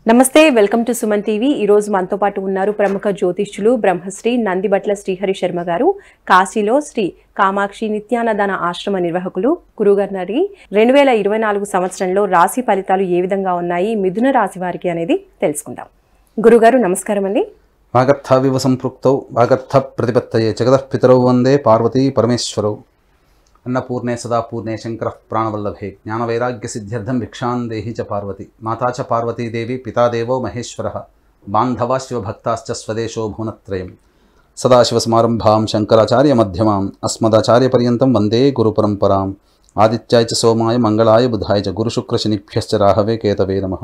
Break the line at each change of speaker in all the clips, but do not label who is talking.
నమస్తే welcome to Suman TV. ఈ రోజు మనతో పాటు ఉన్నారు ప్రముఖ జ్యోతిష్యులు బ్రహ్మశ్రీ నందిబట్ల శ్రీహరి శర్మ గారు। కాశీలో శ్రీ కామాక్షి నిత్యానదాన ఆశ్రమ నిర్వాహకులు। గురుగారిని 2024 సంవత్సరంలో రాశి ఫలితాలు ఏ విధంగా ఉన్నాయి, మిథున రాశి వారికి అనేది తెలుసుకుందాం। గురుగారు నమస్కారం అండి।
వాగర్థావివ సంపృక్తౌ వాగర్థ ప్రతిపత్తయే జగతః పితరౌ వందే పార్వతీ పరమేశ్వరౌ। अन्नपूर्णे सदा पूर्णे शंकर प्राणवल्लभे ज्ञानवैराग्य सिद्ध्यर्थं भिक्षां देहि च पार्वती माता च पार्वती देवी पिता देवो महेश्वरः बान्धवा शिवभक्ताश्च स्वदेशो भुवनत्रयम् सदाशिवसमारम्भां शंकराचार्य मध्यमाम् अस्मदाचार्यपर्यन्तं वन्दे गुरुपरम्पराम् आदित्याय च सोमाय मंगलाय बुधाय च गुरुशुक्रशनिभ्यश्च राहवे केतवे नमः।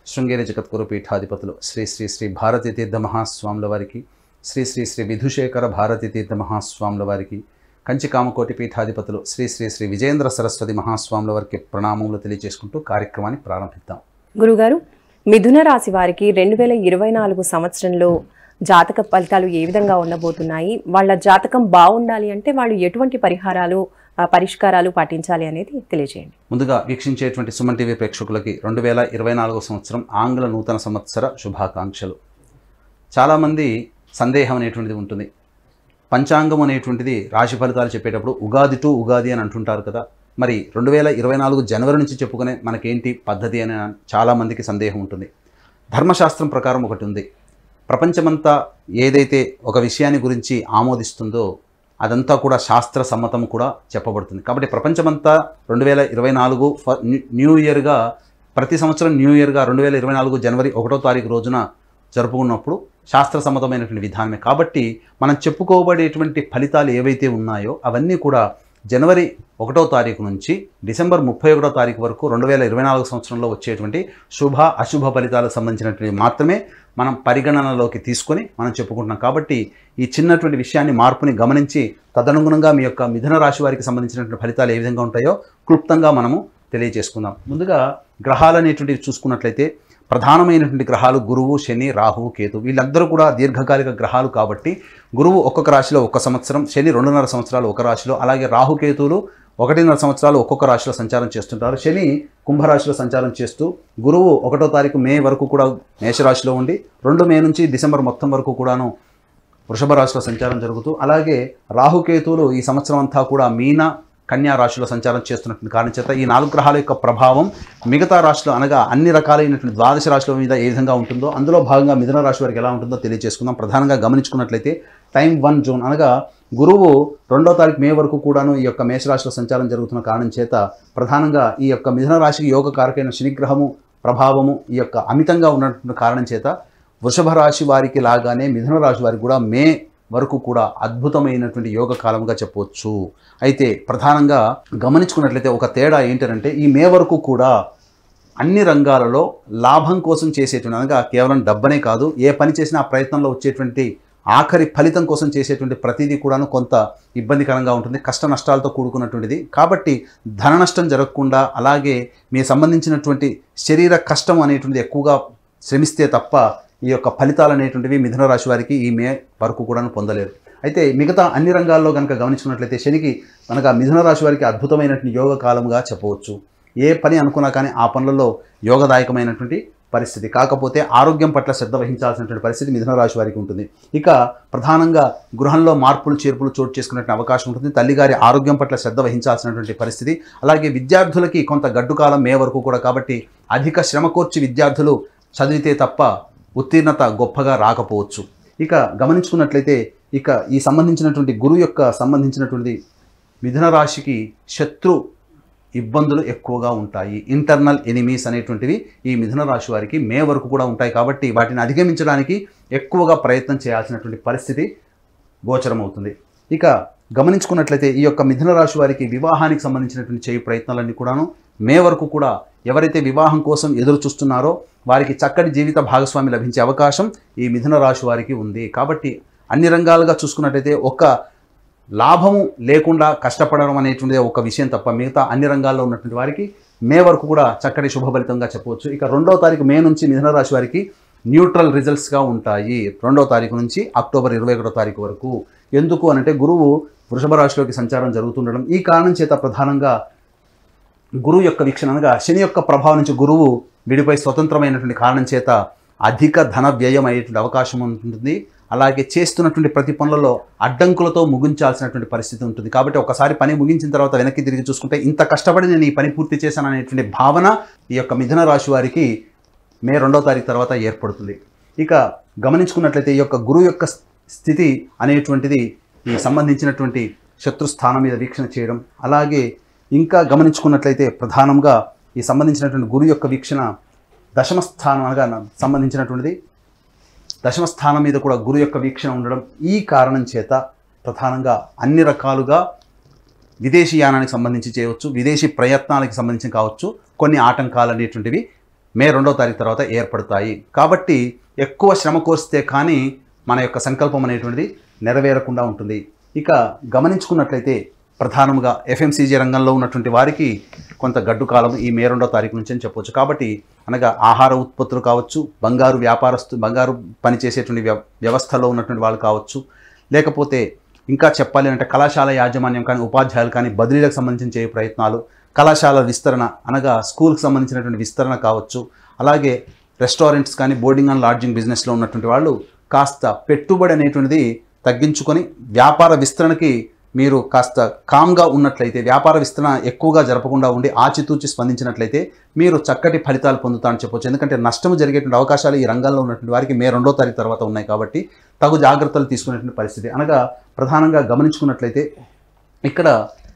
శృంగేరి జగద్గురు పీఠాధిపతులు శ్రీ శ్రీ శ్రీ భారతీ తీర్థ మహాస్వాముల వారికి, శ్రీ శ్రీ శ్రీ విధుశేఖర భారతీ తీర్థ మహాస్వాముల వారికి, కంచి కామకోటి పీఠాధిపతులు శ్రీ శ్రీ శ్రీ విజయేంద్ర సరస్వతి మహాస్వాముల వారికి ప్రణామములు తెలియజేసుకుంటూ కార్యక్రమాన్ని ప్రారంభిద్దాం।
గురుగారు, మిథున రాశి వారికి 2024 సంవత్సరంలో జాతక ఫలితాలు ఏ విధంగా ఉండబోతున్నాయి, వాళ్ళ జాతకం బాగుండాలి అంటే వాళ్ళు ఎటువంటి పరిష్కారాలు పాటించాలి అనేది తెలియజేయండి।
ముందుగా వీక్షించేటువంటి సుమన్ టీవీ ప్రేక్షకులకి 2024 సంవత్సరం ఆంగ్ల నూతన సంవత్సర శుభాకాంక్షలు। చాలామంది సందేహం అనేటువంటిది ఉంటుంది। పంచాంగం అనేటువంటిది రాశి ఫలితాలు చెప్పేటప్పుడు ఉగాది టు ఉగాది అని అంటుంటారు కదా, మరి 2024 జనవరి నుంచి చెప్పుకునే మనకేంటి పద్ధతి అని చాలామందికి సందేహం ఉంటుంది। ధర్మశాస్త్రం ప్రకారం ఒకటి ఉంది, ప్రపంచమంతా ఏదైతే ఒక విషయాన్ని గురించి ఆమోదిస్తుందో అదంతా కూడా శాస్త్ర సమ్మతం కూడా చెప్పబడుతుంది। కాబట్టి ప్రపంచమంతా 2024 న్యూ ఇయర్గా, ప్రతి సంవత్సరం న్యూ ఇయర్గా 2024 జనవరి 1వ తారీఖు రోజున జరుపుకున్నప్పుడు శాస్త్ర సమ్మతమైనటువంటి విధానమే। కాబట్టి మనం చెప్పుకోబడేటువంటి ఫలితాలు ఏవైతే ఉన్నాయో అవన్నీ కూడా జనవరి 1వ తారీఖు నుంచి డిసెంబర్ 31వ తారీఖు వరకు 2024 సంవత్సరంలో వచ్చేటువంటి శుభ అశుభ ఫలితాలకు సంబంధించినటువంటి మాత్రమే మనం పరిగణనలోకి తీసుకొని మనం చెప్పుకుంటున్నాం। కాబట్టి ఈ చిన్నటువంటి విషయాన్ని, మార్పుని గమనించి తదనుగుణంగా మీ యొక్క మిథున రాశి వారికి సంబంధించినటువంటి ఫలితాలు ఏ విధంగా ఉంటాయో క్లుప్తంగా మనము తెలియజేసుకుందాం। ముందుగా గ్రహాలు అనేటువంటివి చూసుకున్నట్లయితే ప్రధానమైనటువంటి గ్రహాలు గురువు, శని, రాహువు, కేతు, వీళ్ళందరూ కూడా దీర్ఘకాలిక గ్రహాలు కాబట్టి గురువు ఒక్కొక్క రాశిలో 1 సంవత్సరం, శని 2.5 సంవత్సరాలు ఒక రాశిలో, అలాగే రాహుకేతువులు 1.5 సంవత్సరాలు ఒక్కొక్క రాశిలో సంచారం చేస్తుంటారు। శని కుంభరాశిలో సంచారం చేస్తూ గురువు 1వ తారీఖు మే వరకు కూడా మేషరాశిలో ఉండి 2 మే నుంచి డిసెంబర్ మొత్తం వరకు కూడాను వృషభ రాశిలో సంచారం జరుగుతూ, అలాగే రాహుకేతువులు ఈ సంవత్సరం అంతా కూడా మీన, కన్యా రాశిలో సంచారం చేస్తున్నటువంటి కారణం చేత ఈ 4 గ్రహాల యొక్క ప్రభావం మిగతా రాశిలో అనగా అన్ని రకాలైనటువంటి ద్వాదశ రాశుల మీద ఏ విధంగా ఉంటుందో అందులో భాగంగా మిథున రాశి వారికి ఎలా ఉంటుందో తెలియజేసుకుందాం। ప్రధానంగా గమనించుకున్నట్లయితే టైం 1 జూన్ అనగా గురువు 2వ తారీఖు మే వరకు కూడాను ఈ యొక్క మేషరాశిలో సంచారం జరుగుతున్న కారణం చేత ప్రధానంగా ఈ యొక్క మిథున రాశికి యోగకారకైన శనిగ్రహము ప్రభావము ఈ యొక్క అమితంగా ఉన్నటువంటి కారణం చేత వృషభ రాశి వారికి లాగానే మిథున రాశి వారికి కూడా మే వరకు కూడా అద్భుతమైనటువంటి యోగ కాలంగా చెప్పవచ్చు। అయితే ప్రధానంగా గమనించుకున్నట్లయితే ఒక తేడా ఏంటంటే ఈ మే వరకు కూడా అన్ని రంగాలలో లాభం కోసం చేసేటువంటి, అనగా కేవలం డబ్బనే కాదు, ఏ పని చేసినా ఆ ప్రయత్నంలో వచ్చేటువంటి ఆఖరి ఫలితం కోసం చేసేటువంటి ప్రతిదీ కూడాను కొంత ఇబ్బందికరంగా ఉంటుంది, కష్ట నష్టాలతో కూడుకున్నటువంటిది। కాబట్టి ధన నష్టం జరగకుండా, అలాగే మీకు సంబంధించినటువంటి శరీర కష్టం అనేటువంటిది ఎక్కువగా శ్రమిస్తే తప్ప ఈ యొక్క ఫలితాలు అనేటువంటివి మిథున రాశి వారికి ఈ మే వరకు కూడా పొందలేరు। అయితే మిగతా అన్ని రంగాల్లో కనుక గమనించుకున్నట్లయితే శనికి అనగా మిథున రాశి వారికి అద్భుతమైనటువంటి యోగ కాలంగా చెప్పవచ్చు। ఏ పని అనుకున్నా కానీ ఆ పనులలో యోగదాయకమైనటువంటి పరిస్థితి, కాకపోతే ఆరోగ్యం పట్ల శ్రద్ధ వహించాల్సినటువంటి పరిస్థితి మిథున రాశి వారికి ఉంటుంది। ఇక ప్రధానంగా గృహంలో మార్పులు చేర్పులు చోటు చేసుకునే అవకాశం ఉంటుంది, తల్లిగారి ఆరోగ్యం పట్ల శ్రద్ధ వహించాల్సినటువంటి పరిస్థితి, అలాగే విద్యార్థులకి కొంత గడ్డు కాలం మే వరకు కూడా, కాబట్టి అధిక శ్రమ కోర్చి విద్యార్థులు చదివితే తప్ప ఉత్తీర్ణత గొప్పగా రాకపోవచ్చు। ఇక గమనించుకున్నట్లయితే ఇక ఈ సంబంధించినటువంటి గురువు యొక్క సంబంధించినటువంటి మిథున రాశికి శత్రు ఇబ్బందులు ఎక్కువగా ఉంటాయి, ఇంటర్నల్ ఎనిమీస్ అనేటువంటివి ఈ మిథున రాశి వారికి మే వరకు కూడా ఉంటాయి। కాబట్టి వాటిని అధిగమించడానికి ఎక్కువగా ప్రయత్నం చేయాల్సినటువంటి పరిస్థితి గోచరమవుతుంది। ఇక గమనించుకున్నట్లయితే ఈ యొక్క మిథున రాశి వారికి వివాహానికి సంబంధించినటువంటి చేయి ప్రయత్నాలన్నీ కూడాను మే వరకు కూడా ఎవరైతే వివాహం కోసం ఎదురు చూస్తున్నారో వారికి చక్కటి జీవిత భాగస్వామి లభించే అవకాశం ఈ మిథున రాశి వారికి ఉంది। కాబట్టి అన్ని రంగాలుగా చూసుకున్నట్లయితే ఒక లాభము లేకుండా కష్టపడడం అనేటువంటిది ఒక విషయం తప్ప మిగతా అన్ని రంగాల్లో ఉన్నటువంటి వారికి మే వరకు కూడా చక్కటి శుభ ఫలితంగా చెప్పవచ్చు। ఇక 2వ తారీఖు మే నుంచి మిథున రాశి వారికి న్యూట్రల్ రిజల్ట్స్గా ఉంటాయి, 2వ తారీఖు నుంచి అక్టోబర్ 21వ తారీఖు వరకు। ఎందుకు అనంటే గురువు వృషభ రాశిలోకి సంచారం జరుగుతుండడం, ఈ కారణం చేత ప్రధానంగా గురువు యొక్క వీక్షణ అనగా శని యొక్క ప్రభావం నుంచి గురువు విడిపోయి స్వతంత్రమైనటువంటి కారణం చేత అధిక ధన వ్యయం అయ్యేటువంటి అవకాశం ఉంటుంది. అలాగే చేస్తున్నటువంటి ప్రతి పనులలో అడ్డంకులతో ముగించాల్సినటువంటి పరిస్థితి ఉంటుంది. కాబట్టి ఒకసారి పని ముగించిన తర్వాత వెనక్కి తిరిగి చూసుకుంటే ఇంత కష్టపడి నేను ఈ పని పూర్తి చేశాను అనేటువంటి భావన ఈ యొక్క మిథున రాశి వారికి మే 2వ తారీఖు తర్వాత ఏర్పడుతుంది. ఇక గమనించుకున్నట్లయితే ఈ యొక్క గురువు యొక్క స్థితి అనేటువంటిది ఈ సంబంధించినటువంటి శత్రుస్థానం మీద వీక్షణ చేయడం, అలాగే ఇంకా గమనించుకున్నట్లయితే ప్రధానంగా ఈ సంబంధించినటువంటి గురువు యొక్క వీక్షణ దశమ స్థానం అనగా సంబంధించినటువంటిది దశమ స్థానం మీద కూడా గురు యొక్క వీక్షణ ఉండడం. ఈ కారణం చేత ప్రధానంగా అన్ని రకాలుగా విదేశీ యానానికి సంబంధించి చేయవచ్చు, విదేశీ ప్రయత్నాలకు సంబంధించి కావచ్చు, కొన్ని ఆటంకాలు అనేటువంటివి మే 2వ తారీఖు తర్వాత ఏర్పడతాయి. కాబట్టి ఎక్కువ శ్రమ కోరిస్తే కానీ మన యొక్క సంకల్పం అనేటువంటిది నెరవేరకుండా ఉంటుంది. ఇక గమనించుకున్నట్లయితే ప్రధానంగా ఎఫ్ఎంసీజీ రంగంలో ఉన్నటువంటి వారికి కొంత గడ్డు కాలం ఈ మే 2వ తారీఖు నుంచి అని చెప్పవచ్చు. కాబట్టి అనగా ఆహార ఉత్పత్తులు కావచ్చు, బంగారు బంగారు పనిచేసేటువంటి వ్యవస్థలో ఉన్నటువంటి వాళ్ళు కావచ్చు, లేకపోతే ఇంకా చెప్పాలి అంటే కళాశాల యాజమాన్యం కానీ ఉపాధ్యాయులు కానీ బదిలీలకు సంబంధించిన చేయ ప్రయత్నాలు, కళాశాల విస్తరణ అనగా స్కూల్కి సంబంధించినటువంటి విస్తరణ కావచ్చు, అలాగే రెస్టారెంట్స్ కానీ బోర్డింగ్ అండ్ లాడ్జింగ్ బిజినెస్లో ఉన్నటువంటి వాళ్ళు కాస్త పెట్టుబడి అనేటువంటిది తగ్గించుకొని వ్యాపార విస్తరణకి మీరు కాస్త కామ్గా ఉన్నట్లయితే, వ్యాపార విస్తరణ ఎక్కువగా జరపకుండా ఉండి ఆచితూచి స్పందించినట్లయితే మీరు చక్కటి ఫలితాలు పొందుతారని చెప్పవచ్చు. ఎందుకంటే నష్టం జరిగేటువంటి అవకాశాలు ఈ రంగంలో ఉన్నటువంటి వారికి మే 2వ తారీఖు తర్వాత ఉన్నాయి. కాబట్టి తగు జాగ్రత్తలు తీసుకునేటువంటి పరిస్థితి. అనగా ప్రధానంగా గమనించుకున్నట్లయితే ఇక్కడ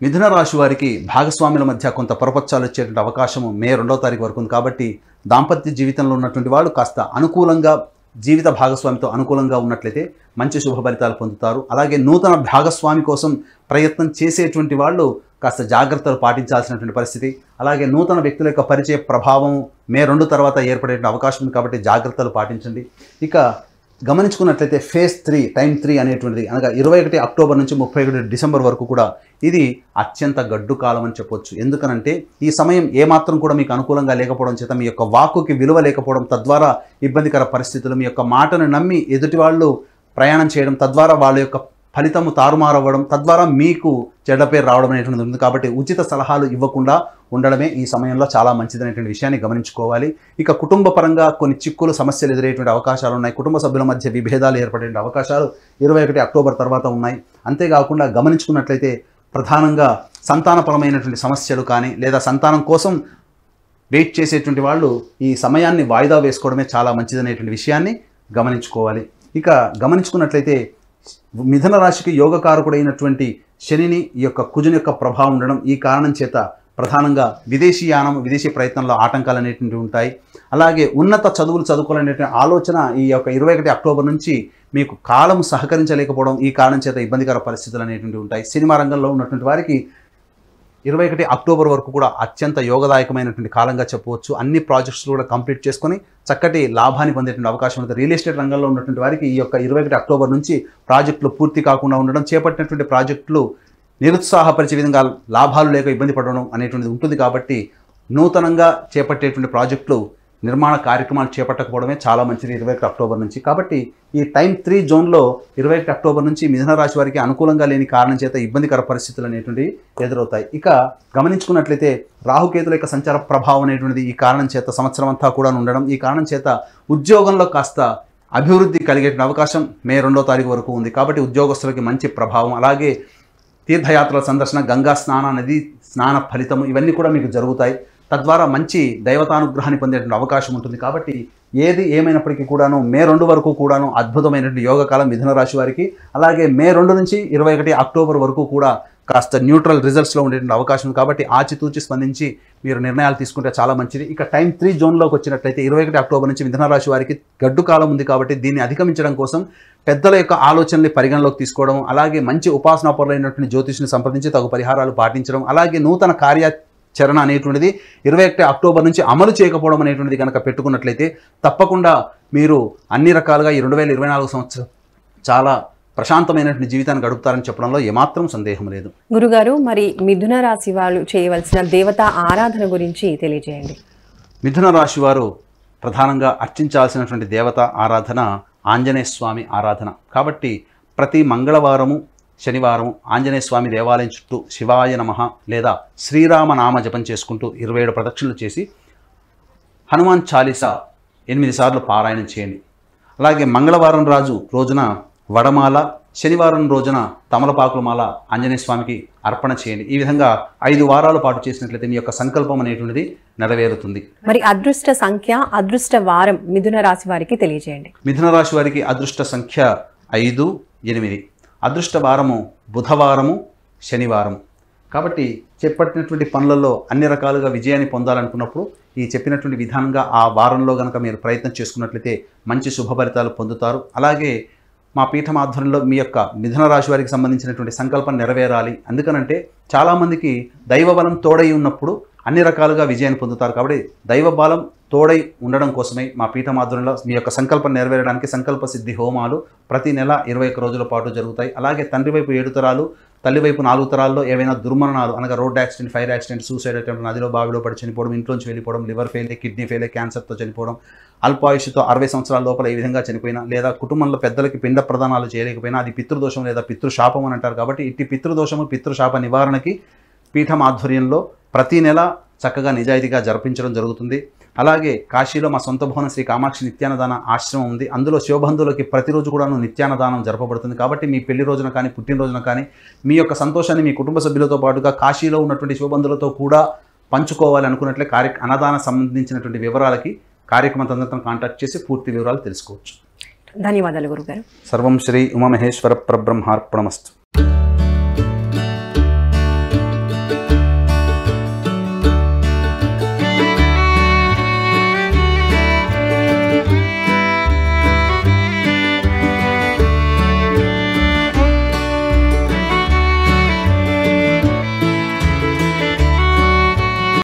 మిథున రాశి వారికి భాగస్వాముల మధ్య కొంత పొరపచ్చాలు వచ్చేటువంటి అవకాశము మే 2వ తారీఖు వరకు ఉంది. కాబట్టి దాంపత్య జీవితంలో ఉన్నటువంటి వాళ్ళు కాస్త అనుకూలంగా జీవిత భాగస్వామితో అనుకూలంగా ఉన్నట్లయితే మంచి శుభ ఫలితాలు పొందుతారు. అలాగే నూతన భాగస్వామి కోసం ప్రయత్నం చేసేటువంటి వాళ్ళు కాస్త జాగ్రత్తలు పాటించాల్సినటువంటి పరిస్థితి. అలాగే నూతన వ్యక్తుల యొక్క పరిచయ ప్రభావం మే 2 తర్వాత ఏర్పడే అవకాశం ఉంది. కాబట్టి జాగ్రత్తలు పాటించండి. ఇక గమనించుకున్నట్లయితే ఫేజ్ 3 టైం 3 అనేటువంటిది అనగా 21 అక్టోబర్ నుంచి 31 డిసెంబర్ వరకు కూడా ఇది అత్యంత గడ్డు కాలం అని చెప్పొచ్చు. ఎందుకనంటే ఈ సమయం ఏమాత్రం కూడా మీకు అనుకూలంగా లేకపోవడం చేత మీ యొక్క వాక్కుకి విలువ లేకపోవడం, తద్వారా ఇబ్బందికర పరిస్థితులు, మీ యొక్క మాటను నమ్మి ఎదుటి వాళ్ళు ప్రయాణం చేయడం, తద్వారా వాళ్ళ యొక్క ఫలితము తారుమారవ్వడం, తద్వారా మీకు చెడ్డ పేరు రావడం అనేటువంటిది ఉంది. కాబట్టి ఉచిత సలహాలు ఇవ్వకుండా ఉండడమే ఈ సమయంలో చాలా మంచిదనేటువంటి విషయాన్ని గమనించుకోవాలి. ఇక కుటుంబ పరంగా కొన్ని చిక్కులు సమస్యలు ఎదురయ్యేటువంటి అవకాశాలు ఉన్నాయి. కుటుంబ సభ్యుల మధ్య విభేదాలు ఏర్పడే అవకాశాలు 21 అక్టోబర్ తర్వాత ఉన్నాయి. అంతేకాకుండా గమనించుకున్నట్లయితే ప్రధానంగా సంతానపరమైనటువంటి సమస్యలు కానీ లేదా సంతానం కోసం వెయిట్ చేసేటువంటి వాళ్ళు ఈ సమయాన్ని వాయిదా వేసుకోవడమే చాలా మంచిదనేటువంటి విషయాన్ని గమనించుకోవాలి. ఇక గమనించుకున్నట్లయితే మిథున రాశికి యోగకారకుడైనటువంటి శనిని ఈ యొక్క కుజుని యొక్క ప్రభావం ఉండడం, ఈ కారణం చేత ప్రధానంగా విదేశీ యానం, విదేశీ ప్రయత్నంలో ఆటంకాలు అనేటువంటివి ఉంటాయి. అలాగే ఉన్నత చదువులు చదువుకోవాలనేటువంటి ఆలోచన ఈ యొక్క 21 అక్టోబర్ నుంచి మీకు కాలం సహకరించలేకపోవడం, ఈ కారణం చేత ఇబ్బందికర పరిస్థితులు అనేటువంటివి ఉంటాయి. సినిమా రంగంలో ఉన్నటువంటి వారికి 21 అక్టోబర్ వరకు కూడా అత్యంత యోగదాయకమైనటువంటి కాలంగా చెప్పవచ్చు. అన్ని ప్రాజెక్ట్స్ కూడా కంప్లీట్ చేసుకొని చక్కటి లాభాన్ని పొందేటువంటి అవకాశం ఉంటుంది. రియల్ ఎస్టేట్ రంగంలో ఉన్నటువంటి వారికి ఈ యొక్క 21 అక్టోబర్ నుంచి ప్రాజెక్టులు పూర్తి కాకుండా ఉండడం, చేపట్టినటువంటి ప్రాజెక్టులు నిరుత్సాహపరిచే విధంగా లాభాలు లేక ఇబ్బంది పడడం అనేటువంటిది ఉంటుంది. కాబట్టి నూతనంగా చేపట్టేటువంటి ప్రాజెక్టులు నిర్మాణ కార్యక్రమాలు చేపట్టకపోవడమే చాలా మంచిది 21 అక్టోబర్ నుంచి. కాబట్టి ఈ టైం 3 జోన్లో 21 అక్టోబర్ నుంచి మిథున రాశి వారికి అనుకూలంగా లేని కారణం చేత ఇబ్బందికర పరిస్థితులు అనేటువంటివి ఎదురవుతాయి. ఇక గమనించుకున్నట్లయితే రాహుకేతుల యొక్క సంచార ప్రభావం అనేటువంటిది ఈ కారణం చేత సంవత్సరం అంతా కూడా ఉండడం, ఈ కారణం చేత ఉద్యోగంలో కాస్త అభివృద్ధి కలిగే అవకాశం మే 2వ తారీఖు వరకు ఉంది. కాబట్టి ఉద్యోగస్తులకి మంచి ప్రభావం, అలాగే తీర్థయాత్రల సందర్శన, గంగా నది స్నాన ఫలితము ఇవన్నీ కూడా మీకు జరుగుతాయి. తద్వారా మంచి దైవతానుగ్రహాన్ని పొందేటువంటి అవకాశం ఉంటుంది. కాబట్టి ఏది ఏమైనప్పటికీ కూడాను మే 2 వరకు కూడాను అద్భుతమైనటువంటి యోగకాలం మిథున రాశి వారికి. అలాగే మే 2 నుంచి 21 అక్టోబర్ వరకు కూడా కాస్త న్యూట్రల్ రిజల్ట్స్లో ఉండేటువంటి అవకాశం ఉంది. కాబట్టి ఆచితూచి స్పందించి మీరు నిర్ణయాలు తీసుకుంటే చాలా మంచిది. ఇక టైం 3 జోన్లోకి వచ్చినట్లయితే 21 అక్టోబర్ నుంచి మిథున రాశి వారికి గడ్డు కాలం ఉంది. కాబట్టి దీన్ని అధిగమించడం కోసం పెద్దల యొక్క ఆలోచనల్ని పరిగణలోకి తీసుకోవడం, అలాగే మంచి ఉపాసనాపరులైనటువంటి జ్యోతిష్ని సంప్రదించి తగు పరిహారాలు పాటించడం, అలాగే నూతన కార్యాచరణ అనేటువంటిది 21 అక్టోబర్ నుంచి అమలు చేయకపోవడం అనేటువంటిది కనుక పెట్టుకున్నట్లయితే తప్పకుండా మీరు అన్ని రకాలుగా ఈ 2024 సంవత్సరం చాలా ప్రశాంతమైనటువంటి జీవితాన్ని గడుపుతారని చెప్పడంలో ఏమాత్రం సందేహం లేదు.
గురుగారు, మరి మిథున రాశి వాళ్ళు చేయవలసిన దేవతా ఆరాధన గురించి తెలియజేయండి.
మిథున రాశి వారు ప్రధానంగా అర్చించాల్సినటువంటి దేవత ఆరాధన ఆంజనేయ స్వామి ఆరాధన. కాబట్టి ప్రతి మంగళవారము, శనివారం ఆంజనేయ స్వామి దేవాలయం చుట్టూ శివాయ నమః లేదా శ్రీరామ నామ జపం చేసుకుంటూ 27 ప్రదక్షిణలు చేసి హనుమాన్ చాలీసా 8 సార్లు పారాయణం చేయండి. అలాగే మంగళవారం రోజున వడమాల, శనివారం రోజున తమలపాకుల మాల ఆంజనేయ స్వామికి అర్పణ చేయండి. ఈ విధంగా 5 వారాల పాటు చేసినట్లయితే మీ యొక్క సంకల్పం అనేటువంటిది నెరవేరుతుంది.
మరి అదృష్ట సంఖ్య, అదృష్ట వారం మిథున రాశి వారికి తెలియజేయండి.
మిథున రాశి వారికి అదృష్ట సంఖ్య 5, 8. అదృష్ట వారము బుధవారము, శనివారము. కాబట్టి చెప్పినటువంటి పనులలో అన్ని రకాలుగా విజయాన్ని పొందాలనుకున్నప్పుడు ఈ చెప్పినటువంటి విధానంగా ఆ వారంలో కనుక మీరు ప్రయత్నం చేసుకున్నట్లయితే మంచి శుభ ఫలితాలు పొందుతారు. అలాగే మా పీఠం ఆధ్వర్యంలో మీ యొక్క మిథున రాశి వారికి సంబంధించినటువంటి సంకల్పం నెరవేరాలి. అందుకనంటే చాలామందికి దైవబలం తోడై ఉన్నప్పుడు అన్ని రకాలుగా విజయాన్ని పొందుతారు. కాబట్టి దైవబలం తోడై ఉండడం కోసమే మా పీఠం ఆధ్వర్యంలో మీ యొక్క సంకల్పం నెరవేరడానికి సంకల్ప సిద్ధి హోమాలు ప్రతి నెల 21 రోజుల పాటు జరుగుతాయి. అలాగే తండ్రి వైపు 7 తరాలు, తల్లి వైపు 4 తరాల్లో ఏవైనా దుర్మరణాలు అనగా road accident, fire accident, suicide attempt, నదిలో బావిలో పడి చనిపోవడం, ఇంట్లోంచి వెళ్ళిపోవడం, లివర్ ఫెయిల్, కిడ్నీ ఫెయిల్, క్యాన్సర్తో చనిపోవడం, అల్పాయుష్తో 60 సంవత్సరాల లోపల ఈ విధంగా చనిపోయినా, లేదా కుటుంబంలో పెద్దలకి పిండ ప్రదానాలు చేయలేకపోయినా అది పితృదోషం లేదా పితృశాపం అని అంటారు. కాబట్టి ఇట్టి పితృదోషము, పితృశాప నివారణకి పీఠం ఆధ్వర్యంలో ప్రతి నెల చక్కగా నిజాయితీగా జరిపించడం జరుగుతుంది. అలాగే కాశీలో మా సొంత భవనం శ్రీ కామాక్షి నిత్యాన్నదాన ఆశ్రమం ఉంది. అందులో శివబంధువులకి ప్రతిరోజు కూడా నిత్యాన్నదానం జరపబడుతుంది. కాబట్టి మీ పెళ్లి రోజున కానీ, పుట్టినరోజున కానీ మీ యొక్క సంతోషాన్ని మీ కుటుంబ సభ్యులతో పాటుగా కాశీలో ఉన్నటువంటి శివబంధువులతో కూడా పంచుకోవాలి అనుకున్నట్లే అన్నదానం సంబంధించినటువంటి వివరాలకి కార్యక్రమం తదనంతరం కాంటాక్ట్ చేసి పూర్తి వివరాలు తెలుసుకోవచ్చు.
ధన్యవాదాలు గురుగారు.
సర్వం శ్రీ ఉమామహేశ్వర పరబ్రహ్మార్పణమస్తు.